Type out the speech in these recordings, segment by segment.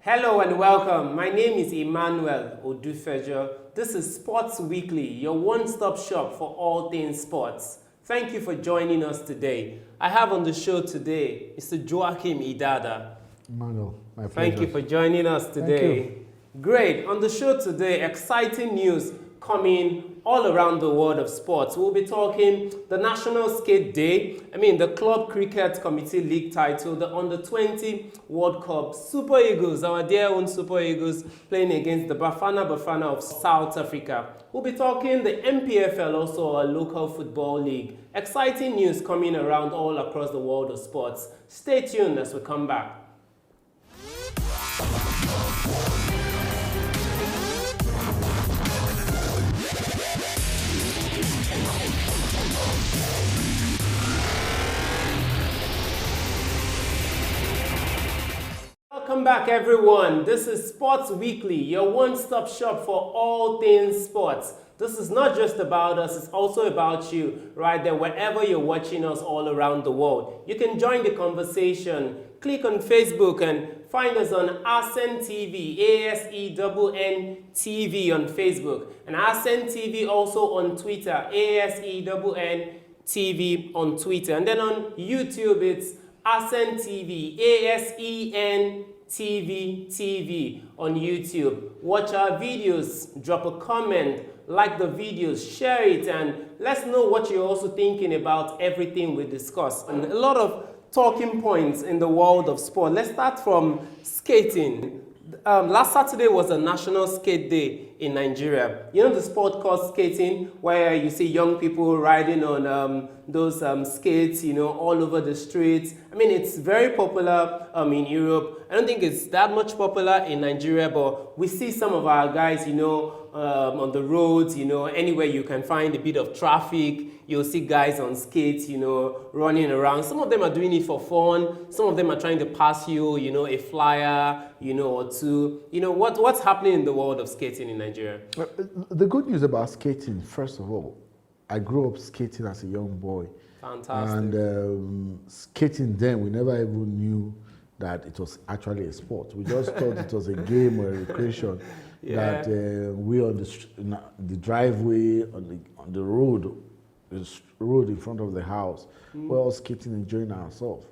Hello and welcome. My name is Emmanuel Odufejo. This is Sports Weekly, your one-stop shop for all things sports. Thank you for joining us today. I have on the show today Mr. Joachim Idada. Emmanuel, my pleasure. Thank you for joining us today. Great. On the show today, exciting news coming all around the world of sports. We'll be talking the National Skate Day, the Club Cricket Committee League title, the Under-20 World Cup, Super Eagles, our dear own Super Eagles, playing against the Bafana Bafana of South Africa. We'll be talking the MPFL, also a local football league. Exciting news coming around all across the world of sports. Stay tuned as we come back. Welcome back, everyone. This is Sports Weekly, your one-stop shop for all things sports. This is not just about us, it's also about you, right there, wherever you're watching us all around the world. You can join the conversation. Click on Facebook and find us on Asen TV, ASENN TV on Facebook, and Asen TV also on Twitter, ASENN TV on Twitter. And then on YouTube, it's Asen TV, ASEN TV on YouTube. Watch our videos, drop a comment, like the videos, share it, and let's know what you're also thinking about everything we discuss. And a lot of talking points in the world of sport. Let's start from skating. Last Saturday was a National Skate Day in Nigeria. You know the sport called skating, where you see young people riding on those skates, all over the streets. It's very popular in Europe. I don't think it's that much popular in Nigeria, but we see some of our guys, on the roads, anywhere you can find a bit of traffic, you'll see guys on skates, running around. Some of them are doing it for fun. Some of them are trying to pass you, a flyer, or two. What's happening in the world of skating in Nigeria? The good news about skating, first of all, I grew up skating as a young boy. Fantastic. And skating then, we never even knew that it was actually a sport. We just thought it was a game or a recreation. Yeah. That we on the driveway, on the road in front of the house, we're all skating, enjoying ourselves.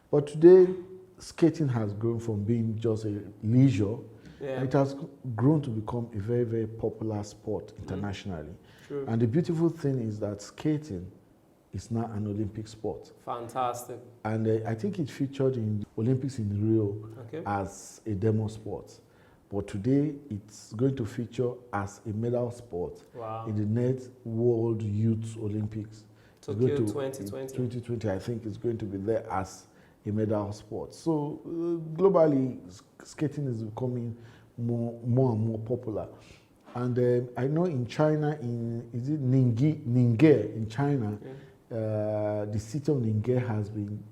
But today, skating has grown from being just a leisure. Yeah. It has grown to become a very, very popular sport internationally. True. And the beautiful thing is that skating is now an Olympic sport. Fantastic. And I think it featured in the Olympics in Rio as a demo sport. But today, it's going to feature as a medal sport in the next World Youth Olympics. Tokyo 2020. 2020, I think, is going to be there as a medal sport. So globally, skating is becoming more and more popular. And I know in China, is it Ningye in China, the city of Ningye has been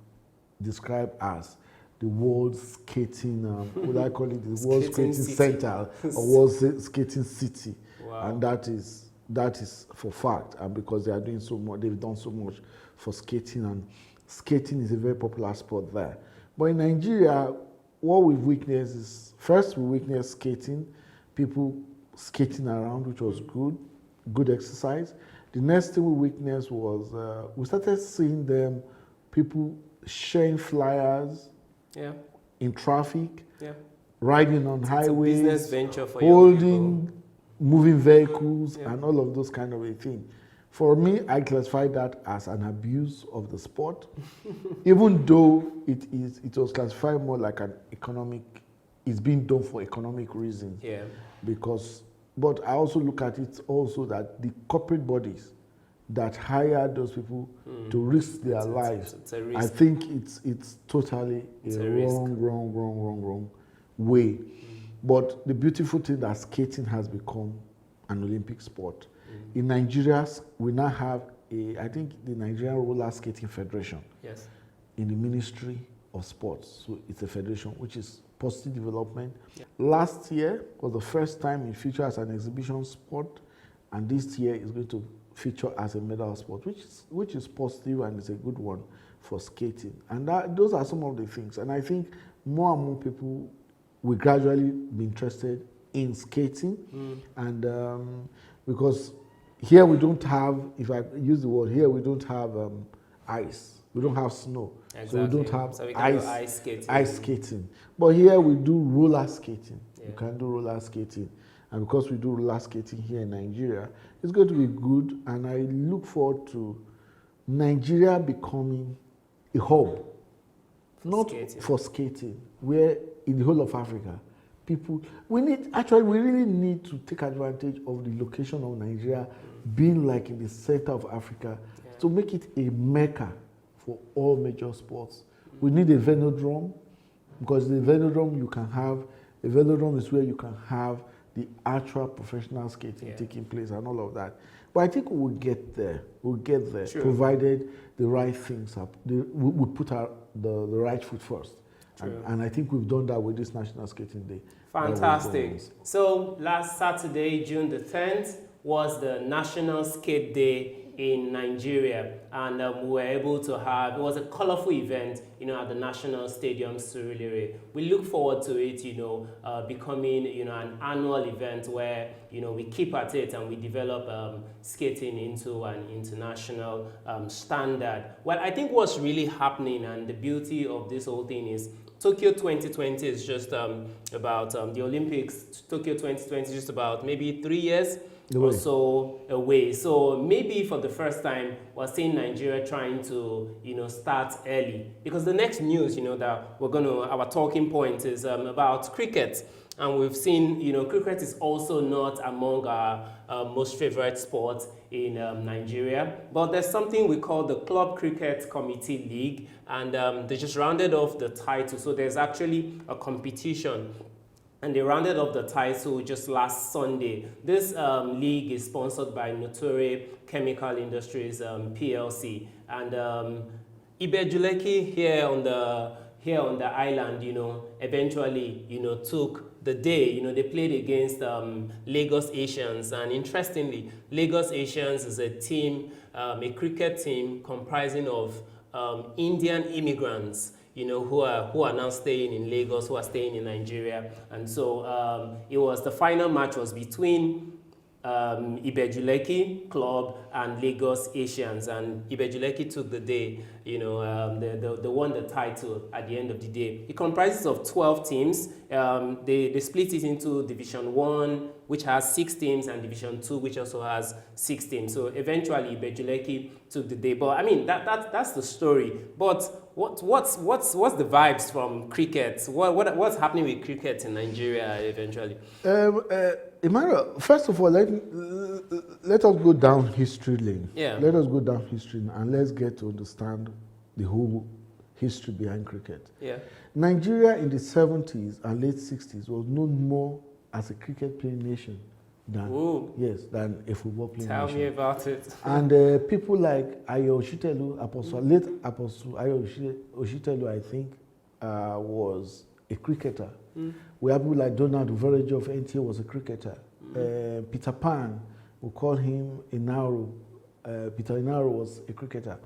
described as the world skating, what I call it, the world skating center or world skating city. Wow. And that is for fact, and because they are doing so much, they've done so much for skating, and skating is a very popular sport there. But in Nigeria, what we've witnessed is, first we witnessed skating, people skating around, which was good exercise. The next thing we witnessed was, we started seeing people sharing flyers, in traffic, riding on highways, business venture for holding moving vehicles, and all of those kind of a thing. For me, I classify that as an abuse of the sport, even though it was classified more like an economic, it's being done for economic reasons. Yeah. But I also look at it also that the corporate bodies that hire those people to risk their lives, it's a risk. I think it's totally a wrong way. But the beautiful thing that skating has become an Olympic sport. In Nigeria, we now have I think the Nigerian Roller Skating Federation. Yes. In the Ministry of Sports. So it's a federation, which is positive development. Yeah. Last year was the first time it featured as an exhibition sport, and this year is going to feature as a medal sport, which is positive and is a good one for skating. And those are some of the things. And I think more and more people we gradually be interested in skating, and because here we don't have, if I use the word here, we don't have ice, we don't have snow, exactly. So we don't have so we can do ice skating. Ice skating, but here we do roller skating. Yeah. You can do roller skating, and because we do roller skating here in Nigeria, it's going to be good, and I look forward to Nigeria becoming a hub, not skating. for skating, where in the whole of Africa, people, we really need to take advantage of the location of Nigeria being like in the center of Africa to make it a mecca for all major sports. We need a velodrome, because the velodrome is where you can have the actual professional skating taking place and all of that. But I think we'll get there. Sure. Provided the right things up. We put the right foot first. And I think we've done that with this National Skating Day. Fantastic. So last Saturday, June the 10th, was the National Skate Day in Nigeria, and we were able to have, it was a colorful event, at the National Stadium, Surulere. We look forward to it, becoming, an annual event where, we keep at it and we develop skating into an international standard. Well, I think what's really happening, and the beauty of this whole thing, is Tokyo 2020 is just about the Olympics. Tokyo 2020 is just about maybe 3 years or so away. So maybe for the first time, we're seeing Nigeria trying to, start early. Because the next news, that our talking point is about cricket. And we've seen, cricket is also not among our most favorite sports in Nigeria. But there's something we call the Club Cricket Committee League, and they just rounded off the title. So there's actually a competition, and they rounded off the title just last Sunday. This league is sponsored by Notori Chemical Industries PLC, and Ibejuleki here on the island, eventually, took the day. They played against Lagos Asians, and interestingly, Lagos Asians is a team, a cricket team comprising of Indian immigrants, who are now staying in Lagos, who are staying in Nigeria. And so the final match was between Ibejuleki Club and Lagos Asians, and Ibejuleki took the day. They won the title at the end of the day. It comprises of 12 teams. They split it into Division 1, which has 6 teams, and Division 2, which also has 6 teams. So eventually Ibejuleki took the day. But I mean, that's the story. But what's the vibes from cricket? What's happening with cricket in Nigeria eventually? Emmanuel, first of all, let us go down history lane. Yeah. Let us go down history and let's get to understand the whole history behind cricket. Yeah. Nigeria in the 70s and late 60s was known more as a cricket playing nation than a football playing nation. Tell me about it. And people like Ayo Oshitelu, late Apostle Ayo Oshitelu, I think, was a cricketer. We have people like Donald Uverejo of NTA was a cricketer. Peter Pan, we call him Inaru. Peter Inaru was a cricketer.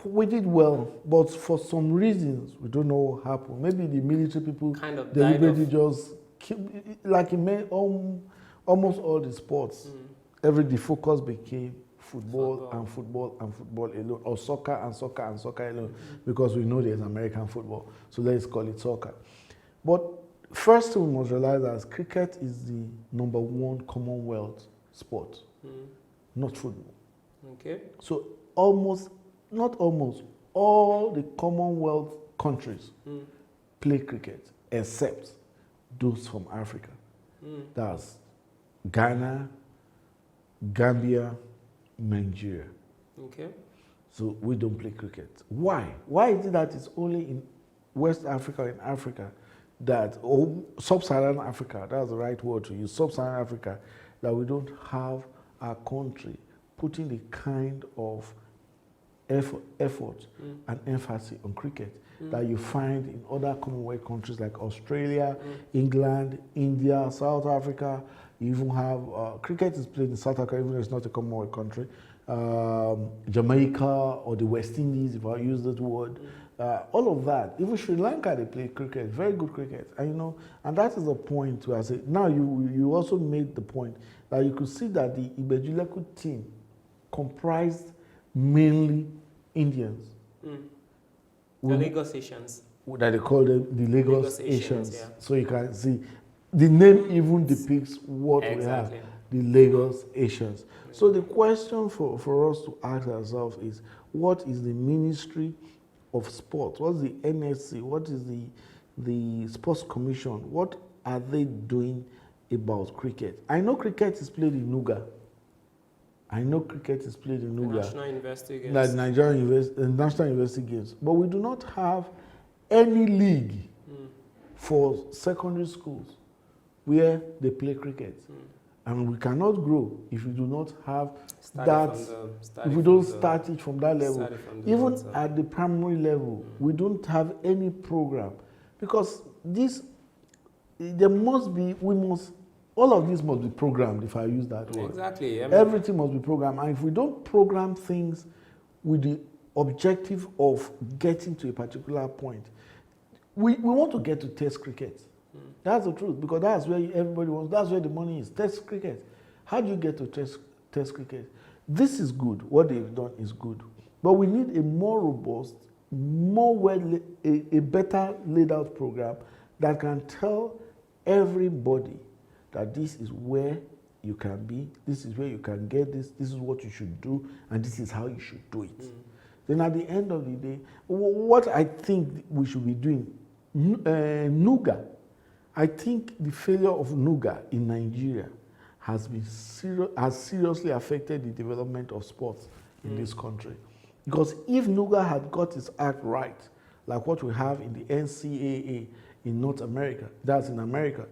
We did well, but for some reasons, we don't know what happened. Maybe the military people kind of deliberately just, like in almost all the sports, the focus became football and football and football alone, or soccer and soccer and soccer alone, because we know there's American football, so let's call it soccer. But first we must realize that cricket is the #1 Commonwealth sport, not football. Okay. So not almost, all the Commonwealth countries play cricket, except those from Africa. That's Ghana, Gambia, Nigeria. Okay. So we don't play cricket. Why? Why is it that it's only in West Africa, in Africa, or Sub-Saharan Africa, that's the right word to use, Sub-Saharan Africa, that we don't have our country putting the kind of effort and emphasis on cricket that you find in other Commonwealth countries like Australia, England, India, South Africa. You even have, cricket is played in South Africa, even though it's not a Commonwealth country. Jamaica or the West Indies, if I use that word. all of that. Even Sri Lanka, they play cricket, very good cricket. And, you know, and that is the point where I say, now you also made the point that you could see that the Ibejuleku team comprised mainly Indians. The Lagos Asians. That they call them the Lagos Asians. Yeah. So you can see the name even depicts what we have, the Lagos Asians. So the question for us to ask ourselves is, what is the Ministry of Sport? What's the NSC? What is the Sports Commission? What are they doing about cricket? I know cricket is played in Nuga. National University Games. Like National University Games. But we do not have any league for secondary schools where they play cricket. And we cannot grow if we do not have if we don't start it from that level. Even at the primary level, we don't have any program. Because all of this must be programmed, if I use that word. Exactly. Everything must be programmed. And if we don't program things with the objective of getting to a particular point, we want to get to test cricket. That's the truth, because that's where everybody wants, that's where the money is, test cricket. How do you get to test cricket? This is good, what they've done is good. But we need a more robust, a better laid out program that can tell everybody that this is where you can be, this is where you can get this is what you should do, and this is how you should do it. Then at the end of the day, what I think we should be doing, Nuga, I think the failure of Nuga in Nigeria has seriously affected the development of sports in this country. Because if Nuga had got its act right, like what we have in the NCAA in North America, that's in America,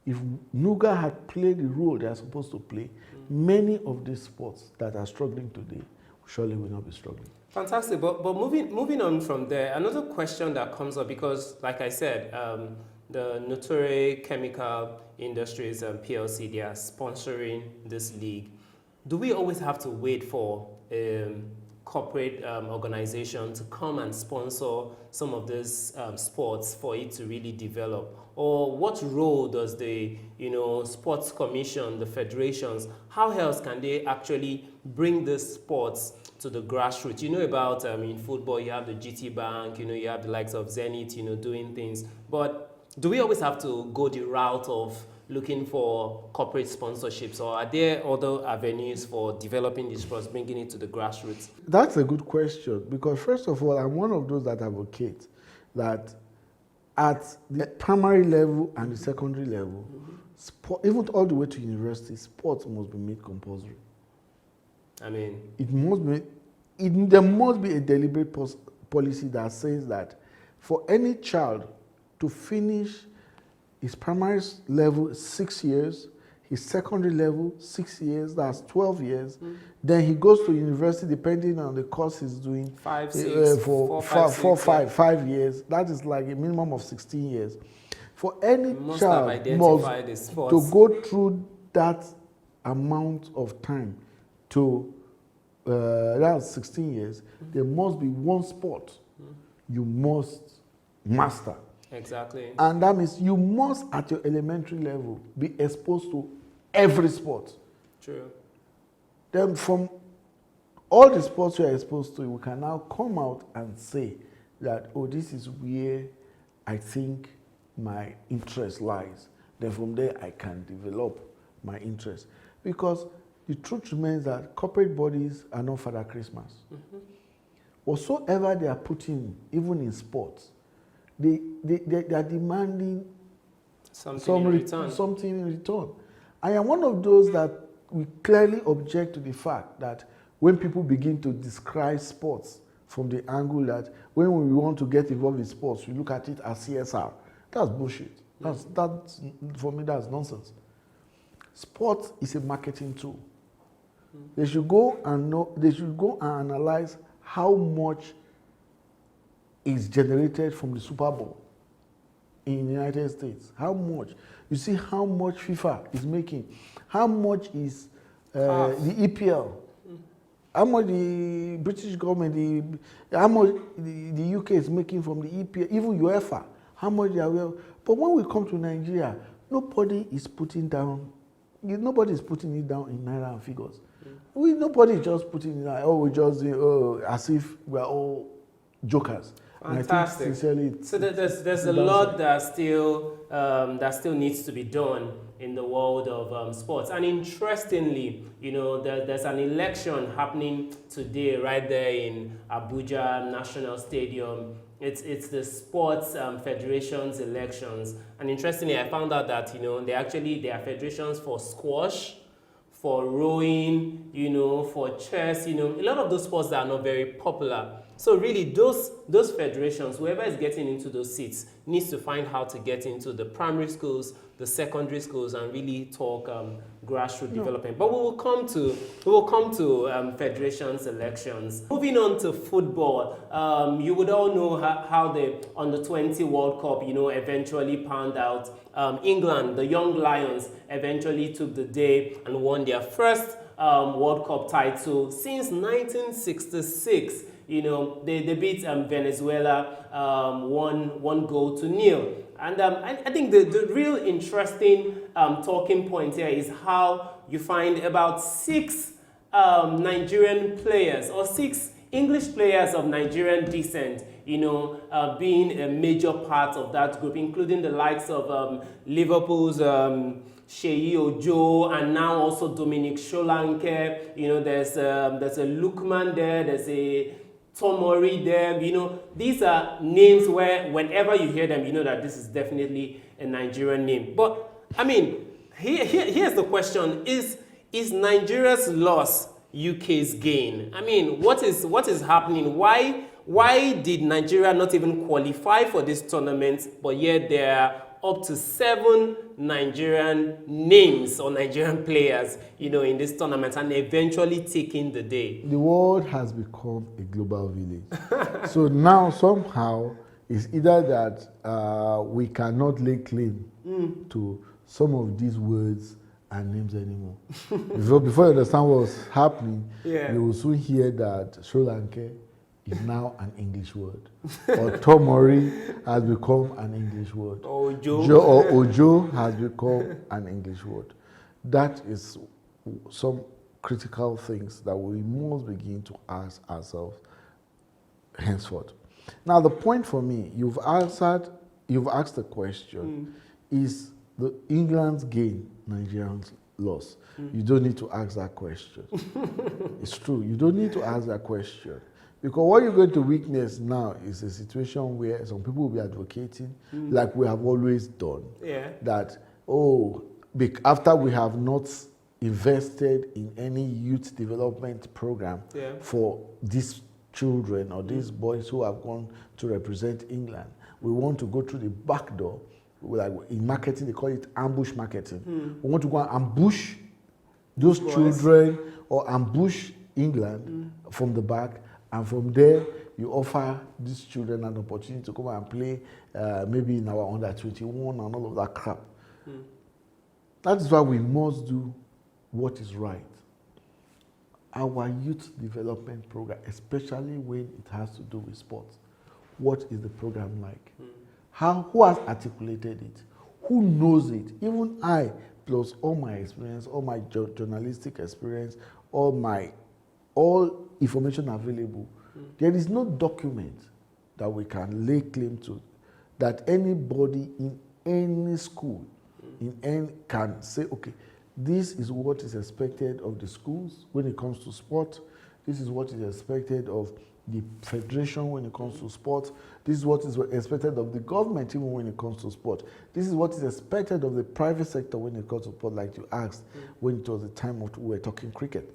if Nuga had played the role they are supposed to play, many of these sports that are struggling today surely will not be struggling. Fantastic. But moving on from there, another question that comes up, because like I said, the Notori Chemical Industries PLC, they are sponsoring this league. Do we always have to wait for corporate organization to come and sponsor some of these sports for it to really develop? Or what role does the sports commission, the federations, how else can they actually bring these sports to the grassroots? You know about in football, you have the GT Bank, you have the likes of Zenit, doing things. But do we always have to go the route of looking for corporate sponsorships, or are there other avenues for developing these sports, bringing it to the grassroots? That's a good question, because first of all, I'm one of those that advocate that at the primary level and the secondary level, even all the way to university, sports must be made compulsory. There must be a deliberate policy that says that for any child to finish his primary level 6 years, his secondary level 6 years, that's 12 years. Then he goes to university depending on the course he's doing. 5 years. That is like a minimum of 16 years. For any child to go through that amount of time to that's 16 years, there must be one sport you must master. Exactly. And that means you must, at your elementary level, be exposed to every sport. True. Then from all the sports you are exposed to, we can now come out and say that, oh, this is where I think my interest lies. Then from there, I can develop my interest. Because the truth remains that corporate bodies are not Father Christmas. Whatsoever they are putting, even in sports, they are demanding something in return. I am one of those that we clearly object to the fact that when people begin to describe sports from the angle that when we want to get involved in sports, we look at it as CSR. That's bullshit. That's for me, that's nonsense. Sport is a marketing tool. They should go and analyze how much is generated from the Super Bowl in the United States. How much? You see how much FIFA is making. How much is the EPL? how much the British government, how much the UK is making from the EPA, even UEFA, how much they are. But when we come to Nigeria, nobody is putting it down in naira and figures. Nobody is just putting it down. We just as if we are all jokers. Fantastic. And I think sincerely, so there's a lot that still needs to be done in the world of sports. And interestingly, there's an election happening today right there in Abuja National Stadium. It's the Sports Federation's elections. And interestingly, I found out that, there are federations for squash, for rowing, for chess, a lot of those sports that are not very popular. So really, those federations, whoever is getting into those seats, needs to find how to get into the primary schools, the secondary schools, and really talk grassroots development. But we will come to federations elections. Moving on to football, you would all know how the Under-20 World Cup, eventually panned out. England, the young Lions, eventually took the day and won their first World Cup title since 1966. They beat Venezuela 1-0. And I think the real interesting talking point here is how you find about 6 Nigerian players or 6 English players of Nigerian descent, being a major part of that group, including the likes of Liverpool's Sheyi Ojo, and now also Dominic Solanke. There's a Lukman there, there's a Tomori there. These are names where whenever you hear them, you know that this is definitely a Nigerian name. But I mean, here's the question: Is Nigeria's loss UK's gain? I mean, what is happening? Why did Nigeria not even qualify for this tournament, but yet there are up to 7 Nigerian names or Nigerian players, in this tournament, and eventually taking the day? The world has become a global village. So now somehow it's either that we cannot lay claim to some of these words and names anymore. Before you understand what's happening, you will soon hear that Sri Lanka is now an English word. Or Tomori has become an English word. Ojo has become an English word. That is some critical things that we must begin to ask ourselves henceforth. Now, the point for me, you've asked the question, is the England's gain Nigerians' loss? You don't need to ask that question. It's true. You don't need to ask that question. Because what you're going to witness now is a situation where some people will be advocating, like we have always done, that, after we have not invested in any youth development program for these children or these boys who have gone to represent England, we want to go through the back door. Like in marketing, they call it ambush marketing. We want to go and ambush those children or ambush England from the back. And from there, you offer these children an opportunity to come and play maybe in our under-21 and all of that crap. That is why we must do what is right. Our youth development program, especially when it has to do with sports, what is the program like? Who has articulated it? Who knows it? Even I, plus all my experience, all my journalistic experience, all information available, there is no document that we can lay claim to that anybody in any school can say, okay, this is what is expected of the schools when it comes to sport. This is what is expected of the federation when it comes to sport. This is what is expected of the government even when it comes to sport. This is what is expected of the private sector when it comes to sport, like you asked when it was the time of we were talking cricket.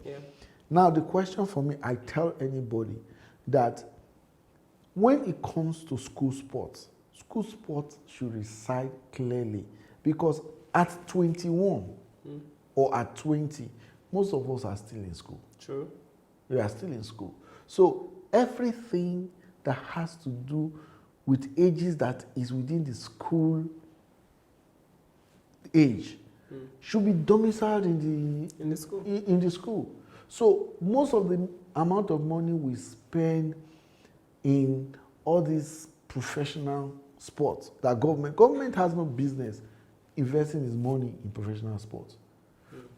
Now, the question for me, I tell anybody that when it comes to school sports should reside clearly, because at 21 or at 20, most of us are still in school. True. We are still in school. So everything that has to do with ages that is within the school age should be domiciled in the school. So most of the amount of money we spend in all these professional sports, that government has no business investing its money in professional sports.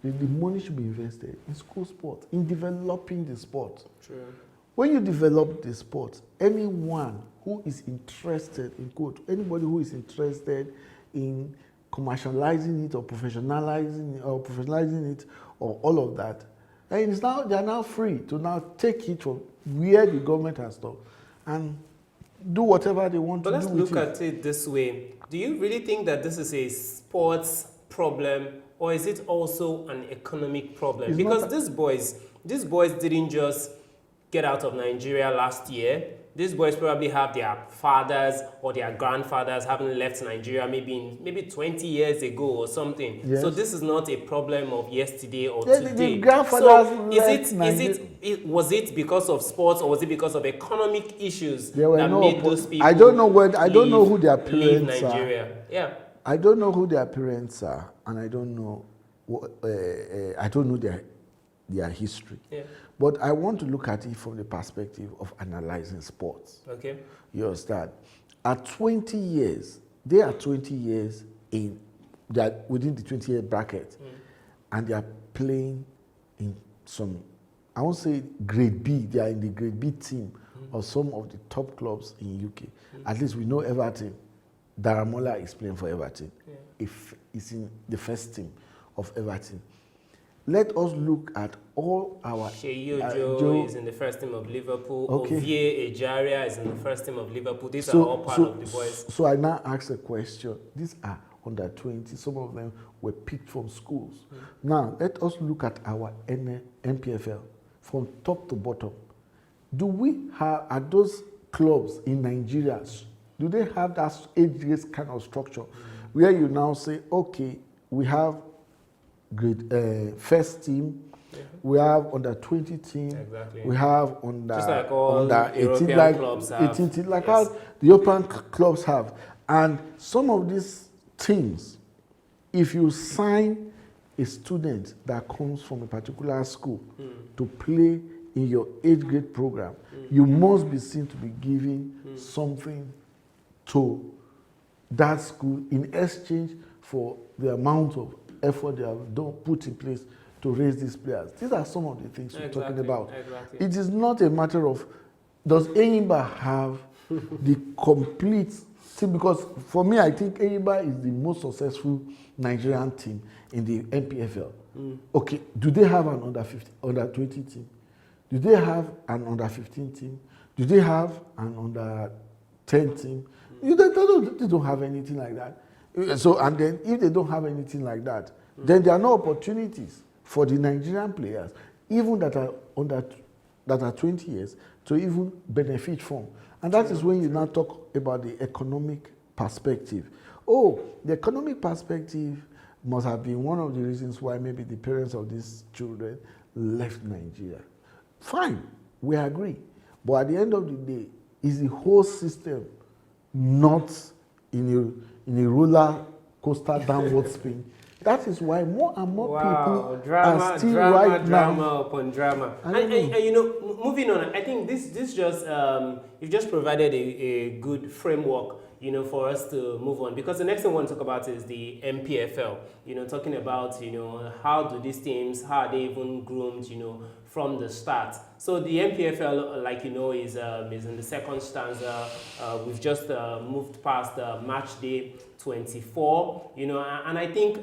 The money should be invested in school sports, in developing the sport. True. When you develop the sport, anyone who is interested in anybody who is interested in commercializing it or professionalizing it or all of that, and they are now free to now take it from where the government has stopped and do whatever they want to do. But let's look at it this way. Do you really think that this is a sports problem, or is it also an economic problem? Because these boys didn't just get out of Nigeria last year. These boys probably have their fathers or their grandfathers having left Nigeria maybe 20 years ago or something. Yes. So this is not a problem of yesterday or today. The grandfathers was it because of sports, or was it because of economic issues that made those people I don't know who their parents Nigeria. are. Yeah. I don't know who their parents are, and I don't know their history. Yeah. But I want to look at it from the perspective of analyzing sports. Okay. You understand? At 20 years, they are 20 years in that within the 20-year bracket, and they are playing in some, I won't say grade B, they are in the grade B team of some of the top clubs in UK. At least we know Everton. Daramola is playing for Everton. Yeah. If it's in the first team of Everton. Let us look at all our... Joe is in the first team of Liverpool. Okay. Ovie Ejaria is in the first team of Liverpool. These are all part of the boys. So I now ask a question. These are under 20. Some of them were picked from schools. Now, let us look at our MPFL from top to bottom. Are those clubs in Nigeria, do they have that age-based kind of structure where you now say, okay, we have first team, we have under 20 team, we have under 18, like how the European clubs have. And some of these teams, if you sign a student that comes from a particular school to play in your age grade program, you must be seen to be giving something to that school in exchange for the amount of effort they have put in place to raise these players. These are some of the things we're talking about. Exactly. It is not a matter of, does Enyimba have the complete team? Because for me, I think Enyimba is the most successful Nigerian team in the MPFL. Okay, do they have an under 20 team? Do they have an under 15 team? Do they have an under 10 team? They don't have anything like that. So, and then if they don't have anything like that, then there are no opportunities for the Nigerian players, even that are 20 years, to even benefit from. And that is when you now talk about the economic perspective. Oh, the economic perspective must have been one of the reasons why maybe the parents of these children left Nigeria. Fine, we agree. But at the end of the day, is the whole system not in a roller coaster downward spin? That is why more and more people are still drama upon drama. And you know, moving on, I think this just you've just provided a good framework, you know, for us to move on, because the next thing I want to talk about is the MPFL. You know, talking about, you know, how do these teams, how are they even groomed, you know, from the start. So the MPFL, like you know, is in the second stanza. We've just moved past match day 24, you know, and I think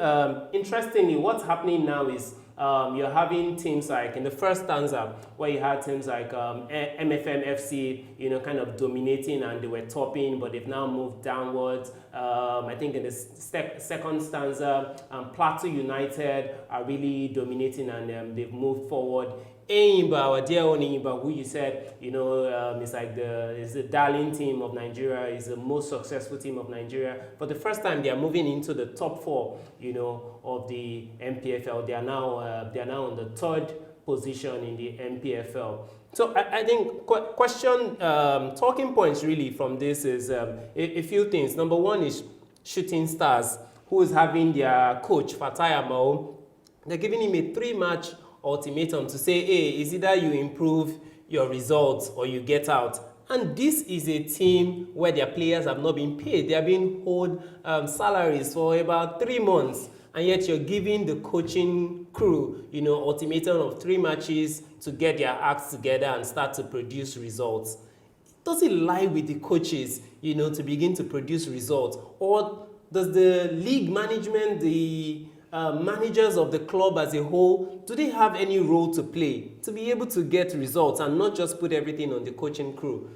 interestingly, what's happening now is you're having teams like in the first stanza where you had teams like MFM FC, you know, kind of dominating, and they were topping, but they've now moved downwards. I think in the second stanza, Plateau United are really dominating, and they've moved forward. Enyimba, our dear own Enyimba, who you said, you know, is like the darling team of Nigeria, is the most successful team of Nigeria. For the first time, they are moving into the top 4, you know, of the MPFL. They are now on the 3rd position in the MPFL. So I think talking points really from this is a few things. Number one is Shooting Stars, who is having their coach Fatai Amao. They're giving him a 3-match ultimatum to say, hey, it's either you improve your results or you get out. And this is a team where their players have not been paid. They have been owed salaries for about 3 months. And yet you're giving the coaching crew, ultimatum of 3 matches to get their acts together and start to produce results. Does it lie with the coaches, to begin to produce results? Or does the league management, the managers of the club as a whole, do they have any role to play to be able to get results and not just put everything on the coaching crew?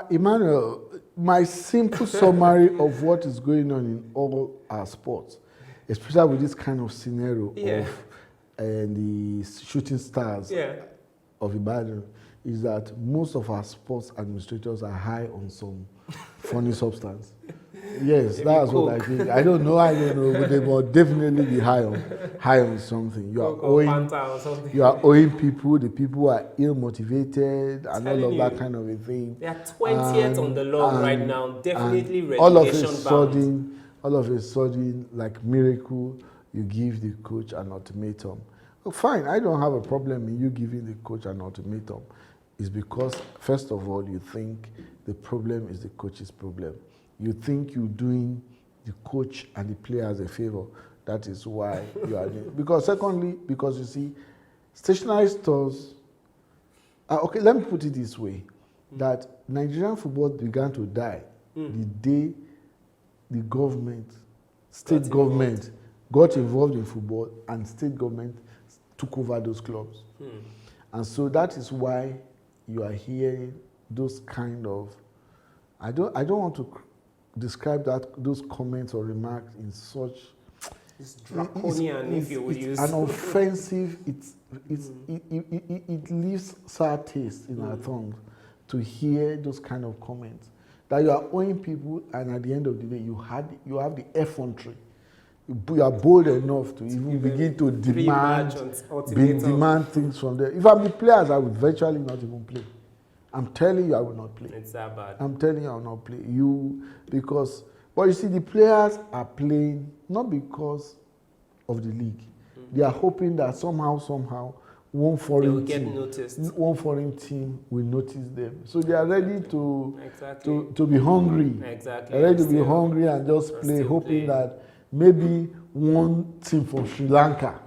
Emmanuel, my simple summary of what is going on in all our sports, especially with this kind of scenario of the shooting stars of Ibadan, is that most of our sports administrators are high on some funny substance. Yes, maybe that's Coke. What I think. I don't know, but they will definitely be high on something. You are owing people. The people are ill motivated and all of that kind of a thing. They are 20th on the log right now. Definitely relegation bound. All of a sudden, like miracle, you give the coach an ultimatum. Well, fine, I don't have a problem in you giving the coach an ultimatum. It's because, first of all, you think the problem is the coach's problem. You think you're doing the coach and the players a favor. That is why you are doing. Because secondly, because you see, stationary stores. Okay, let me put it this way: that Nigerian football began to die the day the government, state government, got involved in football, and state government took over those clubs. And so that is why you are hearing those kind of. I don't want to describe those comments or remarks in such. It's draconian, if you would use. An offensive. It leaves sour taste in our tongues to hear those kind of comments. That you are owing people, and at the end of the day, you have the effrontery. You are bold enough to even begin to demand things from them. If I'm the players, I would virtually not even play. I'm telling you, I will not play. It's that bad. I'm telling you, I will not play. But you see, the players are playing not because of the league. They are hoping that somehow, one foreign team will notice them. So they are ready to be hungry. Exactly. They're ready to be hungry and just play, hoping that maybe one team from Sri Lanka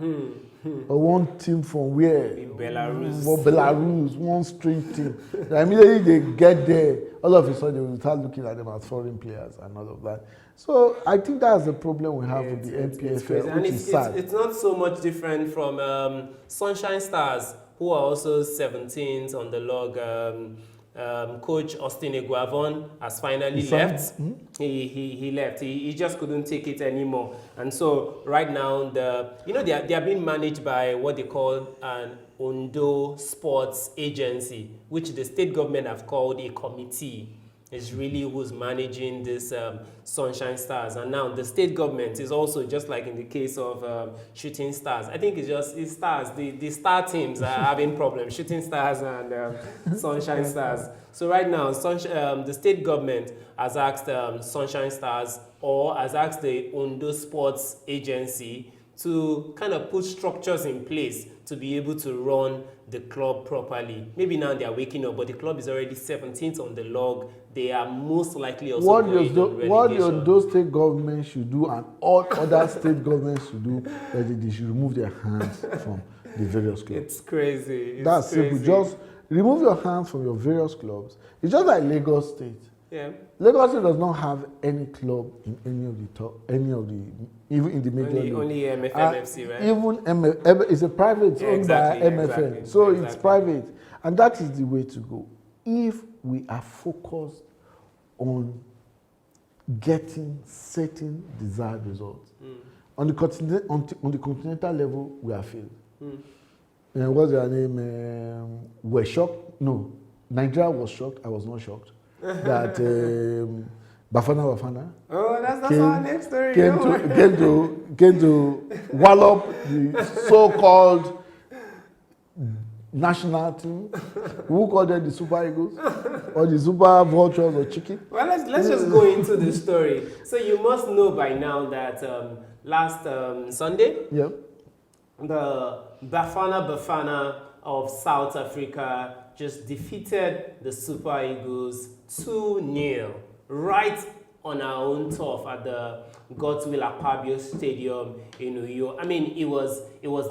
or one team from where? In Belarus. Or Belarus, one strange team. Immediately they get there, all of a sudden they will start looking at them as foreign players and all of that. So I think that's the problem we have with the NPFL, which is sad. It's not so much different from Sunshine Stars, who are also 17th on the log. Coach Austin Eguavon has finally left. He left. He just couldn't take it anymore. And so right now, they are being managed by what they call an Ondo Sports Agency, which the state government have called a committee. Is really who's managing this Sunshine Stars. And now the state government is also, just like in the case of Shooting Stars, I think it's Stars. The star teams are having problems, Shooting Stars and Sunshine Stars. So right now, the state government has asked Sunshine Stars, or has asked the Ondo Sports Agency to kind of put structures in place to be able to run the club properly. Maybe now they are waking up, but the club is already 17th on the log. They are most likely also what those state governments should do, and all other state governments should do, that they should remove their hands from the various clubs. It's crazy. That's simple. Just remove your hands from your various clubs. It's just like Lagos State. Yeah. Lagos State does not have any club in even in the major league. Only MFMFC, right? Even it's a private, owned by MFN. Exactly, so it's private. And that is the way to go. If we are focused on getting certain desired results, on the continental level, we are failed. What's their name? We're shocked? No. Nigeria was shocked. I was not shocked. That Bafana. Oh, that's our next story. Came to wallop the so-called national team. Who called them the Super Eagles? Or the Super Vultures or Chicken? Well, let's just go into the story. So you must know by now that last Sunday, The Bafana of South Africa just defeated the Super Eagles 2-0 right on our own turf at the Godswill Akpabio Stadium in Uyo. I mean, it was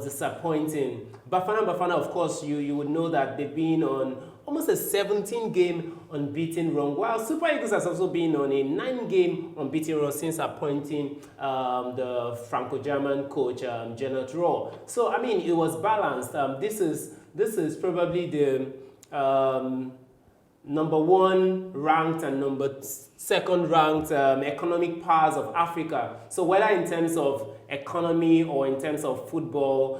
disappointing. Bafana, of course, you would know that they've been on almost a 17-game unbeaten run, while Super Eagles has also been on a 9-game unbeaten run since appointing the Franco-German coach, Janet Rohr. So, I mean, it was balanced. This is probably the number one ranked and number second ranked economic powers of Africa. So whether in terms of economy or in terms of football,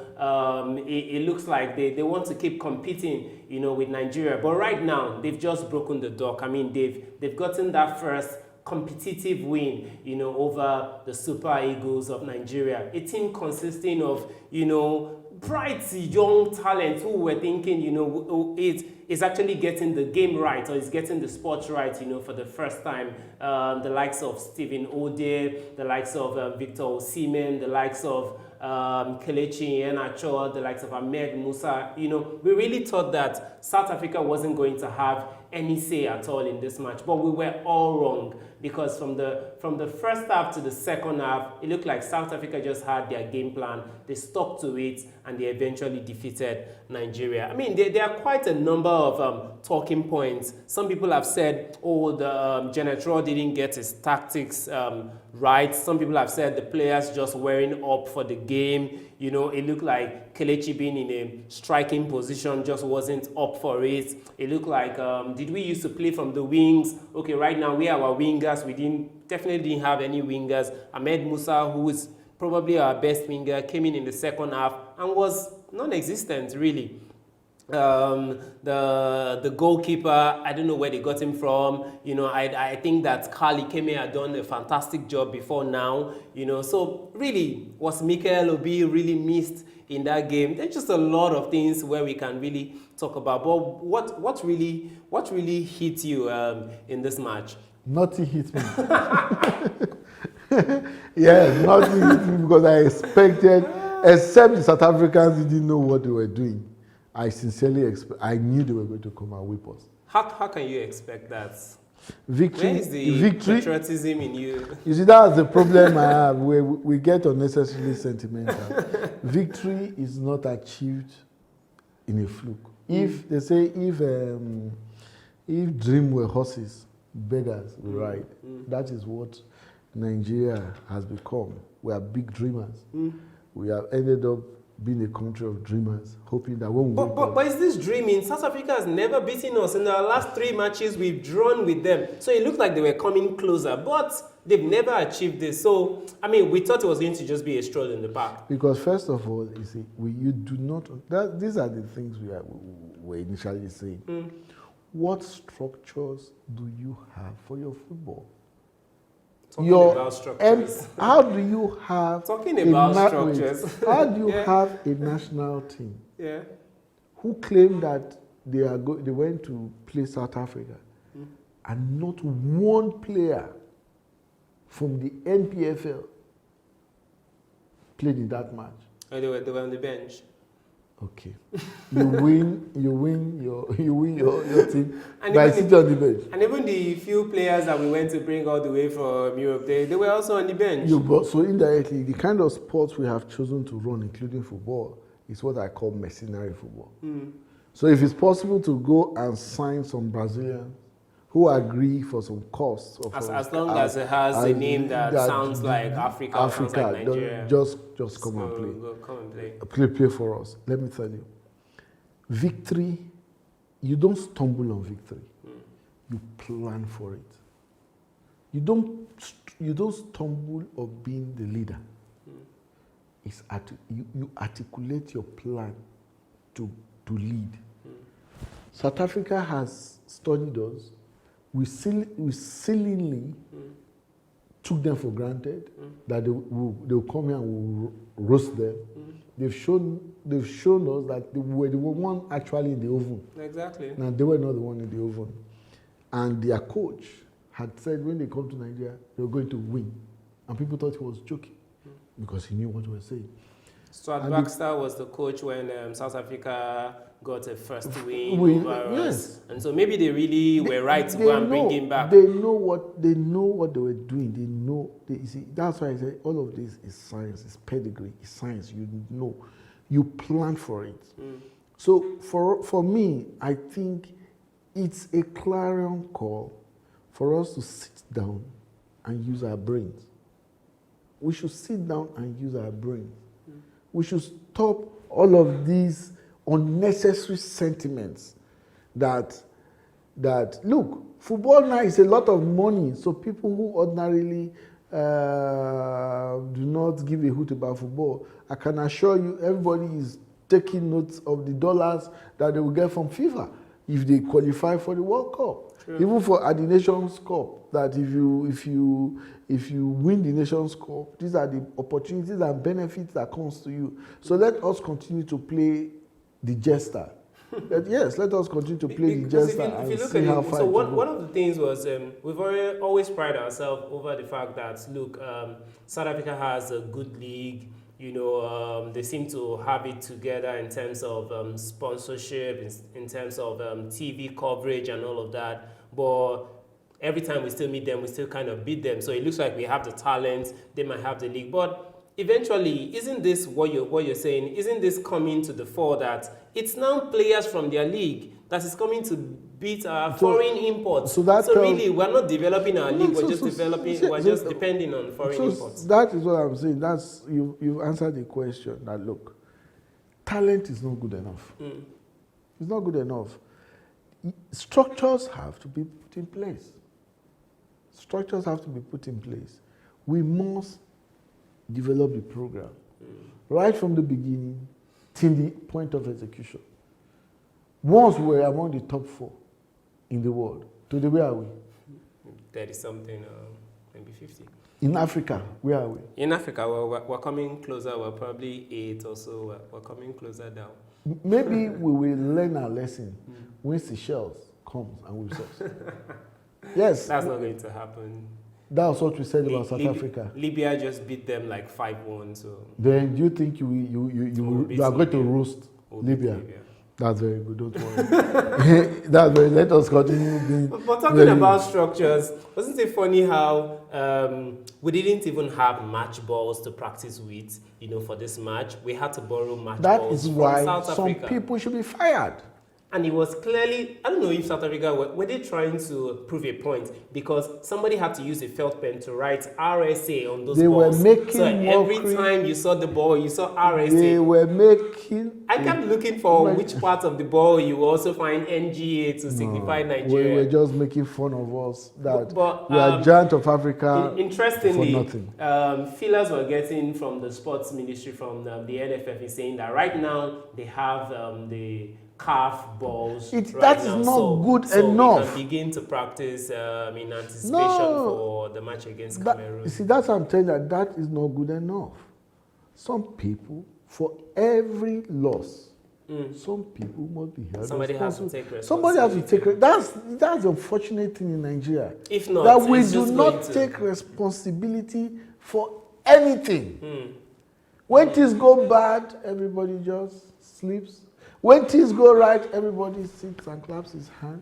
it looks like they want to keep competing, with Nigeria. But right now, they've just broken the duck. I mean, they've gotten that first competitive win, over the Super Eagles of Nigeria. A team consisting of, bright young talent who were thinking, it is actually getting the game right or is getting the sports right, for the first time. The likes of Stephen Ode, the likes of Victor Osimhen, the likes of Kelechi Iheanacho, the likes of Ahmed Musa. We really thought that South Africa wasn't going to have any say at all in this match, but we were all wrong, because from the first half to the second half, it looked like South Africa just had their game plan. They stuck to it, and they eventually defeated Nigeria. I mean, there are quite a number of talking points. Some people have said, the Janet Rohr didn't get his tactics right. Some people have said the players just wearing up for the game. It looked like Kelechi being in a striking position just wasn't up for it. It looked like, did we used to play from the wings? Okay, right now we have our wingers. We definitely didn't have any wingers. Ahmed Musa, who is probably our best winger, came in the second half and was non-existent, really. The goalkeeper, I don't know where they got him from. I think that Carly Keme had done a fantastic job before now. So really, was Mikel Obi really missed in that game? There's just a lot of things where we can really talk about. But what really hit you in this match? Nothing hit me. Yeah, nothing hit me because I expected, except the South Africans didn't know what they were doing. I sincerely I knew they were going to come and whip us. How can you expect that? Victory. Where is the patriotism in you? You see, that's the problem I have, where we get unnecessarily sentimental. Victory is not achieved in a fluke. If they say, if dream were horses, beggars will ride. That is what Nigeria has become. We are big dreamers. We have ended up being a country of dreamers, hoping that when we but is this dreaming? South Africa has never beaten us. In our last 3 matches, we've drawn with them. So it looked like they were coming closer, but they've never achieved this. So, I mean, we thought it was going to just be a stroll in the park. Because first of all, you see, you do not, these are the things we were initially saying. What structures do you have for your football? About structures. How do you have Talking about structures? How do you have a national team who claim that they went to play South Africa and not one player from the NPFL played in that match? Oh, they were on the bench. Okay, you win your team by sitting on the bench. And even the few players that we went to bring all the way from Europe, they were also on the bench. So indirectly, the kind of sports we have chosen to run, including football, is what I call mercenary football. So if it's possible to go and sign some Brazilians who agree for some costs, as long as it has a name that sounds like Africa, sounds like Nigeria, just come and play. Come and Play for us. Let me tell you, victory, you don't stumble on victory. You plan for it. You don't stumble on being the leader. You articulate your plan to lead. South Africa has studied us. We seemingly took them for granted that they will come here and we'll roast them. They've shown us that they were the one actually in the oven. Exactly. Now they were not the one in the oven. And their coach had said when they come to Nigeria, they were going to win. And people thought he was joking because he knew what he was saying. Stuart Baxter was the coach when South Africa got a first win over us. And so maybe they really were right to go and bring him back. They know what they were doing. They know. You see, that's why I say all of this is science, it's pedigree, it's science. You know, you plan for it. So for me, I think it's a clarion call for us to sit down and use our brains. We should sit down and use our brains. We should stop all of these unnecessary sentiments that look, football now is a lot of money, so people who ordinarily do not give a hoot about football, I can assure you everybody is taking notes of the dollars that they will get from FIFA if they qualify for the World Cup. True. Even at the Nations Cup, that if you win the Nations Cup, these are the opportunities and benefits that comes to you. So let us continue to play the jester. Yes, let us continue to play the jester and see how far. So one of the things was we've always prided ourselves over the fact that look, South Africa has a good league. You know, they seem to have it together in terms of sponsorship, in terms of TV coverage and all of that. But every time we still meet them, we still kind of beat them. So it looks like we have the talent, they might have the league. But eventually, isn't this what you're saying? Isn't this coming to the fore that it's now players from their league that is coming to beat our foreign imports? So really, we're not developing our league. We're just depending on foreign imports. That is what I'm saying. That's you've answered the question. That look, talent is not good enough. It's not good enough. Structures have to be put in place. Structures have to be put in place. We must develop the program right from the beginning till the point of execution. Once we were among the top 4 in the world, today where are we? 30 something, maybe 50. In Africa, where are we? In Africa, we're coming closer. We're probably 8 or so. We're coming closer down. Maybe we will learn our lesson when Seychelles comes and we say, yes. That's not going to happen. That's what we said about South Africa. Libya just beat them like 5-1. So then do you think you are going to roast Libya? That's very good. Don't worry. Let us continue. But talking about structures, wasn't it funny how we didn't even have match balls to practice with? You know, for this match, we had to borrow match balls from South Africa. That is why some people should be fired. And it was clearly, I don't know if South Africa, were they trying to prove a point? Because somebody had to use a felt pen to write RSA on those balls. They were making so every time you saw the ball, you saw RSA. They were making... I kept looking for which part of the ball you also find NGA to signify Nigeria. We were just making fun of us that we are giant of Africa. Interestingly, for nothing. Feelers were getting from the sports ministry, from the NFF, is saying that right now they have the calf balls. That is not good enough. So we can begin to practice in anticipation for the match against Cameroon. You see, that's what I'm telling you, that is not good enough. Some people, for every loss, some people must be held Somebody has to take responsibility. Somebody has to take that's the unfortunate thing in Nigeria. If not, that we do not take responsibility for anything. When things go bad, everybody just sleeps. When things go right, everybody sits and claps his hand.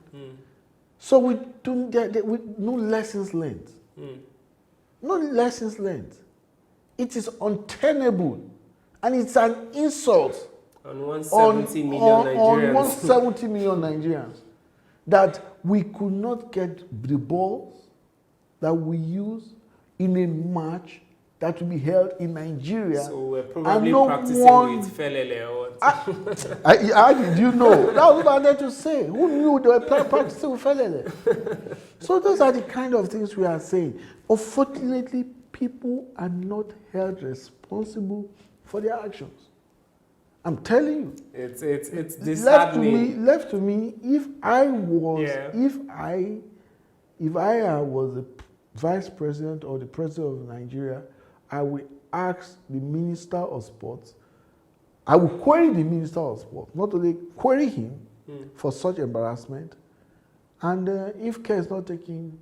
So we don't get no lessons learned. No lessons learned. It is untenable, and it's an insult on 170 million Nigerians. On 170 million Nigerians that we could not get the balls that we use in a match that will be held in Nigeria. So we're probably practicing with Felele or what? How did you know? That was what I wanted to say. Who knew they were practicing with Felele? So those are the kind of things we are saying. Unfortunately, people are not held responsible for their actions. I'm telling you. It's disheartening. Left to me, if I was the vice president or the president of Nigeria, I will ask the Minister of Sports, I will query the Minister of Sports, not only query him for such embarrassment, and if care is not taken,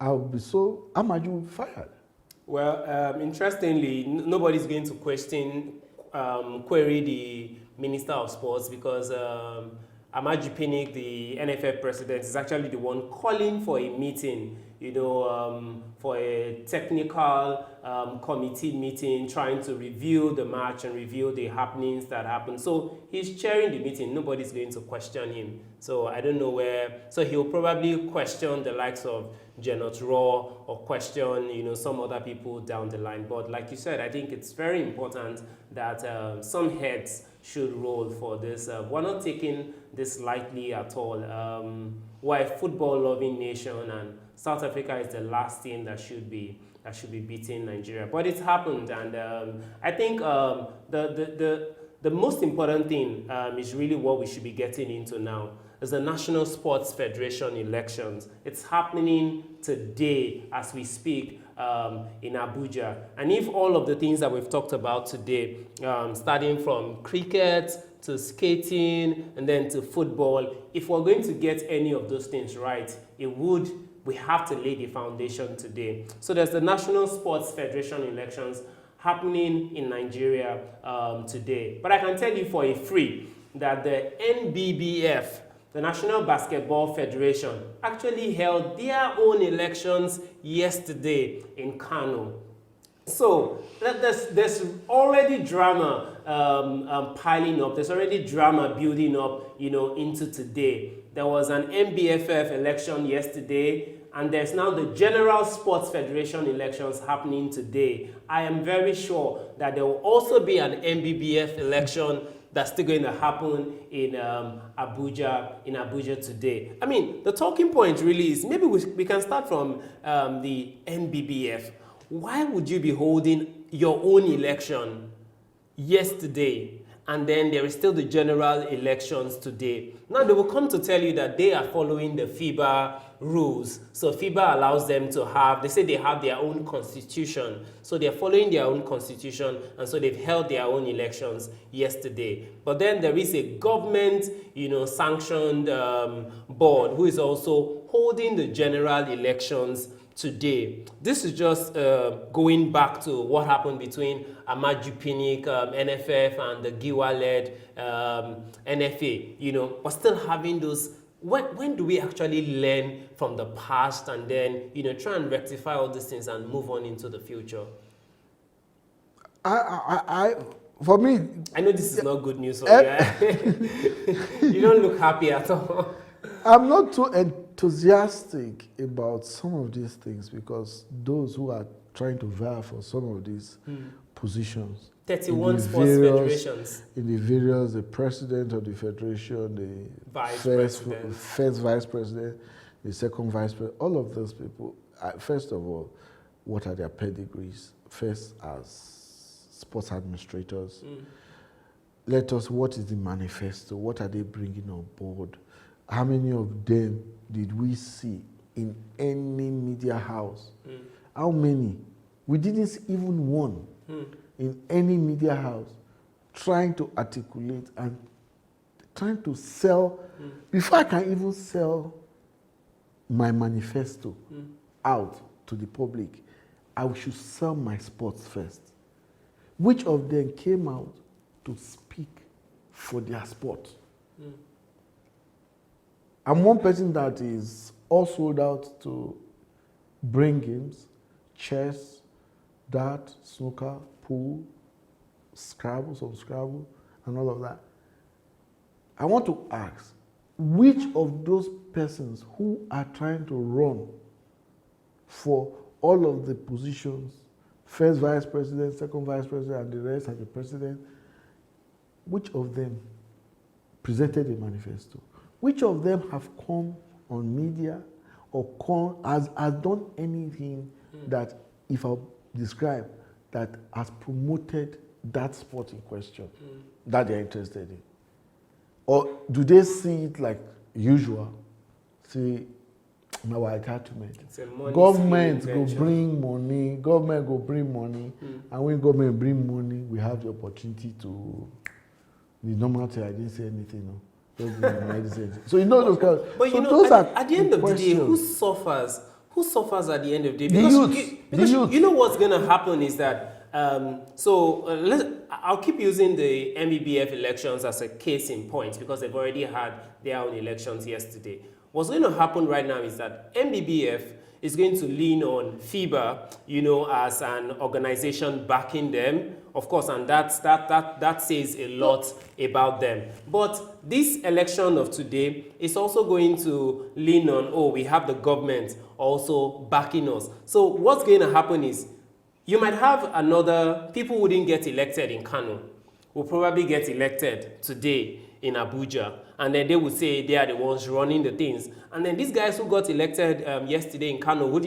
Amaju will be fired. Well, interestingly, nobody's going to query the Minister of Sports because Amaju Pinnick, the NFF president, is actually the one calling for a meeting, for a technical committee meeting, trying to review the match and review the happenings that happened. So he's chairing the meeting. Nobody's going to question him. So I don't know where. So he'll probably question the likes of Janot Raw or question, some other people down the line. But like you said, I think it's very important that some heads should roll for this. We're not taking this lightly at all. We're a football-loving nation, and South Africa is the last team that should be beating Nigeria. But it's happened, and I think the most important thing is really what we should be getting into now. Is the National Sports Federation elections. It's happening today as we speak in Abuja. And if all of the things that we've talked about today, starting from cricket to skating and then to football, if we're going to get any of those things right, we have to lay the foundation today. So there's the National Sports Federation elections happening in Nigeria today. But I can tell you for a free that the NBBF, the National Basketball Federation, actually held their own elections yesterday in Kano. So there's already drama piling up. There's already drama building up, into today. There was an NBFF election yesterday, and there's now the General Sports Federation elections happening today. I am very sure that there will also be an NBBF election that's still going to happen in Abuja today. I mean, the talking point really is, maybe we can start from the NBBF. Why would you be holding your own election yesterday, and then there is still the general elections today? Now, they will come to tell you that they are following the FIBA rules. So FIBA allows them to they say they have their own constitution. So they're following their own constitution, and so they've held their own elections yesterday. But then there is a government, sanctioned board who is also holding the general elections today. This is just going back to what happened between Amaju Pinnick, NFF, and the Giwa-led NFA. We're still having those. When do we actually learn from the past and then, try and rectify all these things and move on into the future? For me, I know this is not good news for you. You don't look happy at all. I'm not too enthusiastic about some of these things, because those who are trying to vie for some of these positions, 31 sports federations. In the various, the president of the federation, the first vice president, the second vice president, all of those people, first of all, what are their pedigrees? First, as sports administrators, what is the manifesto? What are they bringing on board? How many of them did we see in any media house? How many? We didn't see even one in any media house trying to articulate and trying to sell. Before I can even sell my manifesto out to the public, I should sell my sports first. Which of them came out to speak for their sport? I'm one person that is all sold out to brain games, chess, dart, snooker, pool, Scrabble, and all of that. I want to ask, which of those persons who are trying to run for all of the positions, first vice president, second vice president, and the rest, and the president, which of them presented a manifesto? Which of them have come on media or has done anything that, if I describe, that has promoted that sport in question that they're interested in? Or do they see it like usual? See, our attachment. Government go bring money, and when government bring money, we have the opportunity to, the normal thing, I didn't say anything, no. So those kind of, but so those at the end of the day, who Who suffers at the end of the day? The youth. Because The youth. you know what's going to happen is that, I'll keep using the MEBF elections as a case in point because they've already had their own elections yesterday. What's going to happen right now is that MBBF is going to lean on FIBA, as an organization backing them, of course, and that says a lot about them. But this election of today is also going to lean on, we have the government also backing us. So what's going to happen is you might have people wouldn't get elected in Kano, will probably get elected today in Abuja, and then they would say they are the ones running the things. And then these guys who got elected yesterday in Kano, who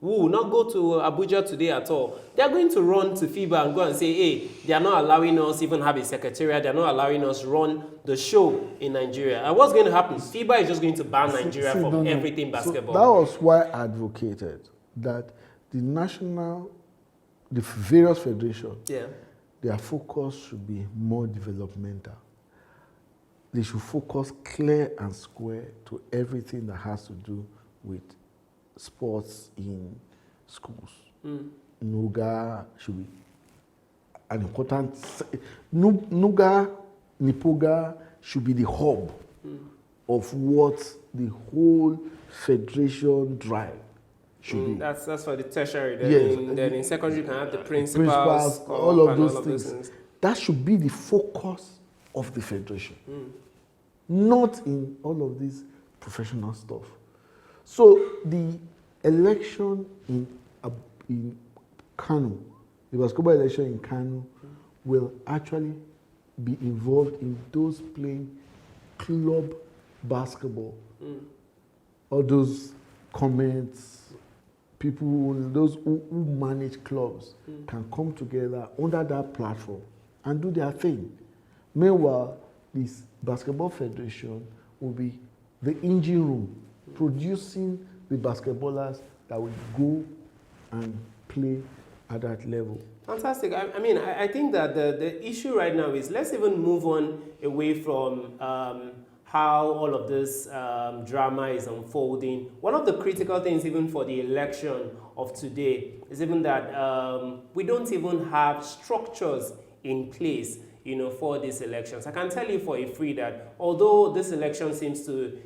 will not go to Abuja today at all, they are going to run to FIBA and go and say, hey, they are not allowing us even have a secretariat, they are not allowing us run the show in Nigeria. And what's going to happen? FIBA is just going to ban Nigeria from everything basketball. So that was why I advocated that the various federations, their focus should be more developmental. They should focus clear and square to everything that has to do with sports in schools. Nuga should be an important. Nuga, Nipoga should be the hub of what the whole federation drive should be. That's for the tertiary. Then in secondary, you can have the principals, all of those things. That should be the focus of the federation, not in all of this professional stuff. So the election in Kano, the basketball election in Kano, will actually be involved in those playing club basketball. All those comments, those who manage clubs can come together under that platform and do their thing. Meanwhile, this basketball federation will be the engine room, producing the basketballers that will go and play at that level. Fantastic. I think that the issue right now is, let's even move on away from how all of this drama is unfolding. One of the critical things even for the election of today is even that we don't even have structures in place for these elections. I can tell you for a free that although this election seems to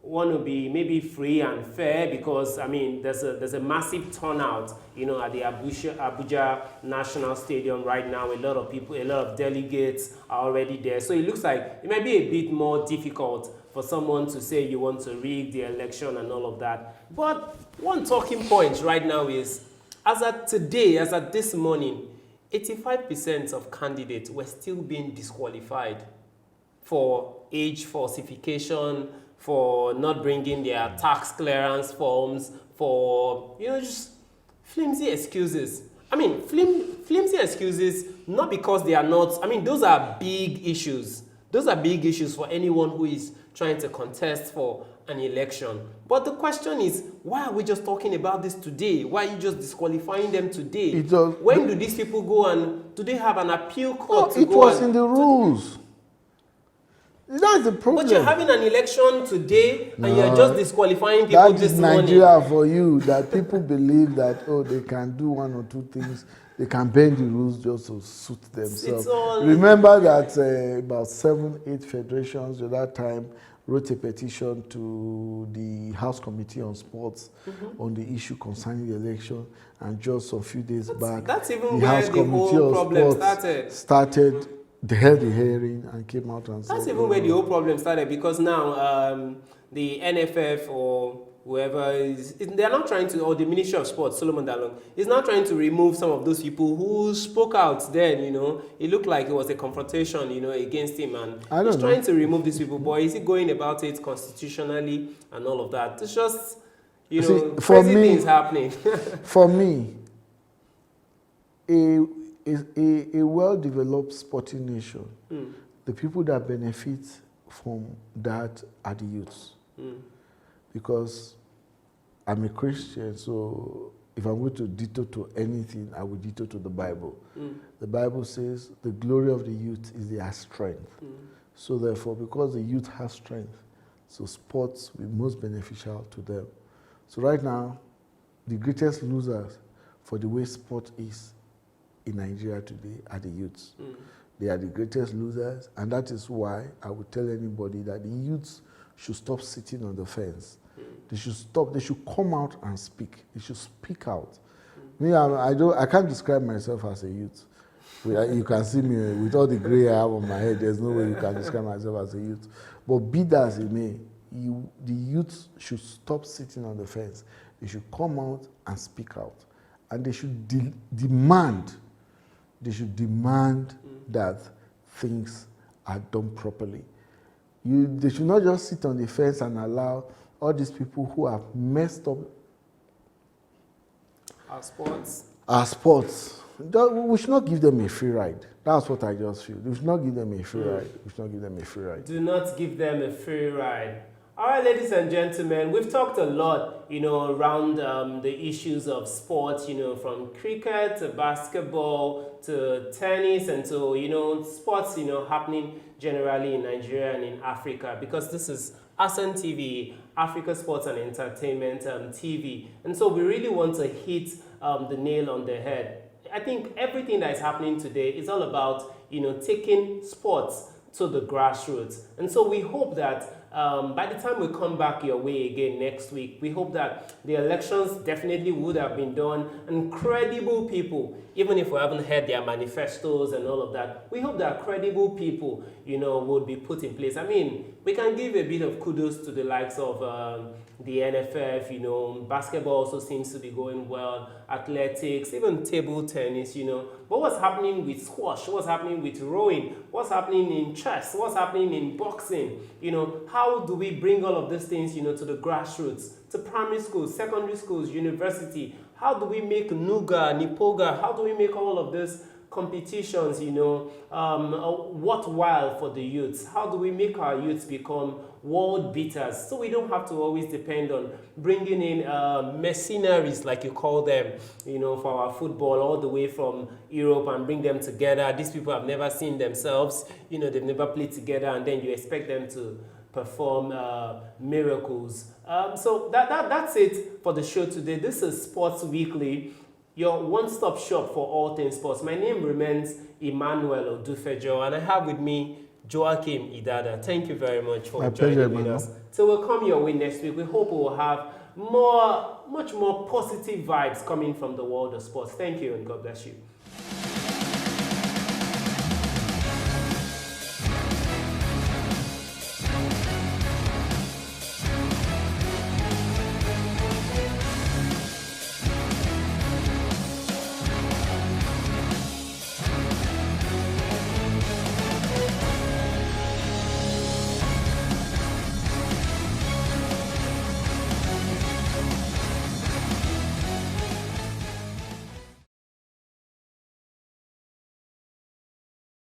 want to be maybe free and fair, because there's a massive turnout at the Abuja National Stadium right now. A lot of people, a lot of delegates are already there, so it looks like it might be a bit more difficult for someone to say you want to rig the election and all of that. But one talking point right now is, as at this morning, 85% of candidates were still being disqualified for age falsification, for not bringing their tax clearance forms, for just flimsy excuses. Flimsy excuses, not because they are not. Those are big issues. Those are big issues for anyone who is trying to contest for an election. But the question is, why are we just talking about this today? Why are you just disqualifying them today? When do these people go and do they have an appeal court? No, it was in the rules. That's the problem. But you're having an election today and you're just disqualifying people this morning. That is Nigeria for you, that people believe that, they can do one or two things. They can bend the rules just to suit themselves. Remember that about 7-8 federations at that time wrote a petition to the House Committee on Sports on the issue concerning the election, and just a few days back, that's even the where House the Committee whole on problem started. They held the hearing and came out and said... That's even where the whole problem started, because now the NFF or whoever they're not trying to, or the Ministry of Sports, Solomon Dalong, is now trying to remove some of those people who spoke out then, It looked like it was a confrontation, against him, and he's trying to remove these people. But is he going about it constitutionally and all of that? It's just, crazy things happening. For me, a well-developed sporting nation, the people that benefit from that are the youths. Because I'm a Christian, so if I'm going to ditto to anything, I will ditto to the Bible. The Bible says the glory of the youth is their strength. So therefore, because the youth has strength, so sports will be most beneficial to them. So right now, the greatest losers for the way sport is in Nigeria today are the youths. They are the greatest losers, and that is why I would tell anybody that the youths should stop sitting on the fence. They should stop. They should come out and speak. They should speak out. Me, I can't describe myself as a youth. You can see me with all the gray I have on my head. There's no way you can describe myself as a youth. But be that as it may, the youth should stop sitting on the fence. They should come out and speak out, and they should demand. They should demand that things are done properly. They should not just sit on the fence and allow all these people who have messed up our sports. We should not give them a free ride. That's what I just feel. We should not give them a free ride. We should not give them a free ride. Do not give them a free ride. All right, ladies and gentlemen, we've talked a lot, around the issues of sports, from cricket to basketball to tennis and to, sports, happening generally in Nigeria and in Africa, because this is ASEN TV, Africa Sports and Entertainment TV. And so we really want to hit the nail on the head. I think everything that is happening today is all about, taking sports to the grassroots. And so we hope that by the time we come back your way again next week, we hope that the elections definitely would have been done, and credible people, even if we haven't heard their manifestos and all of that, we hope that credible people, would be put in place. I mean, we can give a bit of kudos to the likes of the NFF, basketball also seems to be going well, athletics, even table tennis, But what's happening with squash? What's happening with rowing? What's happening in chess? What's happening in boxing? How do we bring all of these things, to the grassroots, to primary schools, secondary schools, university? How do we make Nuga, Nipoga? How do we make all of this competitions, worthwhile for the youths? How do we make our youths become world beaters, so we don't have to always depend on bringing in mercenaries, like you call them, for our football, all the way from Europe, and bring them together? These people have never seen themselves, they've never played together, and then you expect them to perform miracles. So that's it for the show today. This is Sports Weekly, your one-stop shop for all things sports. My name remains Emmanuel Odufejo, and I have with me Joachim Idada. Thank you very much for joining with us. So we'll come your way next week. We hope we'll have much more positive vibes coming from the world of sports. Thank you, and God bless you.